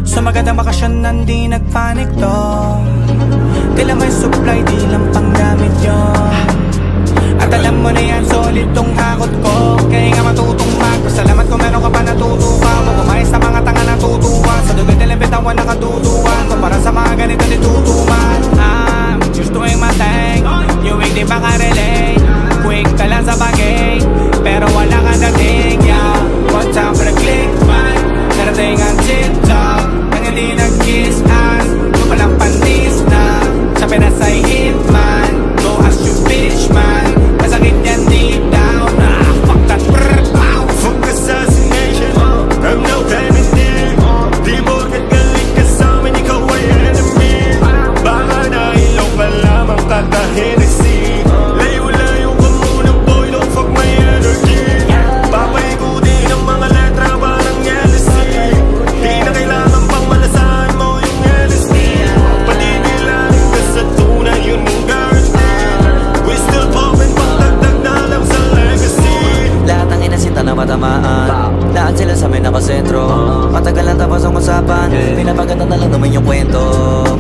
Sa magandang bakasyon nandi nagpanik to. Tila may supply, di lang panggamit yun. At alam mo na yan, solid tong hakot ko. Kaya nga matutong magpasalamat kung meron ka pa natutuwa. Huwag umayos na mga tanga natutuwa. Sa dugay nilang bitawan nakatutuwan ko para sa mga ganito nitutuman. Gusto yung mateng, yung hindi makarelate. Quick ka lang sa bagay, pero wala ka dating, yeah. Watch out for the click, man. Narating ang chit-chop nang hindi nag-kiss-an. Yung palang panis na sa pinasay hitman. Go as you bitch, man. Masakit yan deep down. Fuck that, brr, pow. Fuck assassination, I'm no candidate. Di porket galing ka sa'min, ikaw ay enemy. Baka nailaw ka lamang katahinisi. Layo-layo ka muna boy, don't fuck my energy. Papaikutin ang mga letra parang LSD. Di na kailangan pang malasahan mo yung LSD. Patigilanin ka sa tunay, yun ang guarantee. We still poppin' pang dagdag na lang sa legacy. Lahat ng inasinta na matamaan, lahat sila sa amin nakasentro. Matagal lang tapos ang usapan, pinapaganda na lang naman yung kwento.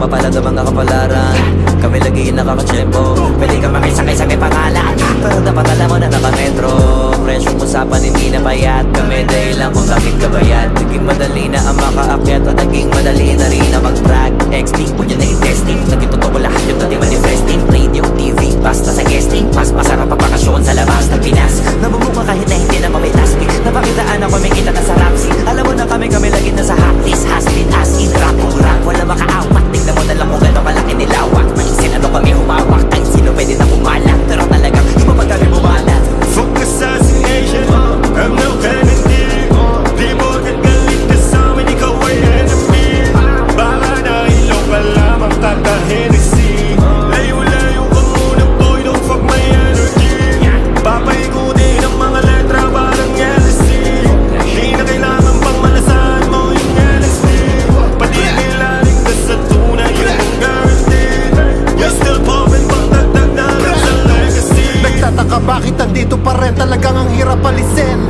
Mapalad ang mga kapalaran, kami lagi nakakatsyempo. Pwede ka makisakay-sakay pangalan, pero dapat alam mo na nakametro. Presyong usapan hindi na bayad, kami dahil lang kung bakit kabayad. Naging madali na ang makaakyat at naging madali na rin na mag-brag. XD, kung yun na i-testing, naging totoo lahat yung dati manifesting. Radio, TV, basta sa guesting, mas masarap ang bakasyon sa labas ng Pinas. Nabubuka kahit na hindi naman may plastic. Napakitaan ako may kita na sa rap scene. Alam mo na kami lagi na sa hot list. Has been as in rap kung rap wala makaawat. Tignan mo na lang kung gano'ng kalaki nilawak. Maisin ano kami humawak, kahit sino pwede na kumalat. Pero talagang iba pag kami bumalat. Fuck assassination, I'm no candidate. Di porket galing ka sa'min, ikaw ay enemy. Baka nailaw ka lamang katahinisi. Layo-layo ka muna boy, don't fuck my energy. Papaikutin ang mga letra parang LSD. Di na kailangan pang malasahan mo yung LSD. Patigilanin ka sa tunay, yun ang guarantee. We still poppin' pang dagdag na lang sa legacy. Nagtataka bakit nandito pa rin, talagang ang hirap alisin.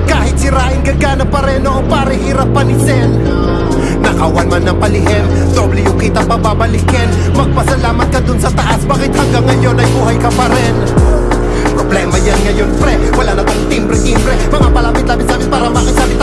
Kahit sirain gagana pa rin, oo pare hirap panisin. Nakawan man ng palihim, doble yung kita pababalikin. Magpasalamat ka dun sa taas, bakit hanggang ngayon ay buhay ka pa rin? Problema yan ngayon pre, wala na tong timbre-timbre. Mga palapit-lapit sa amin para makisabit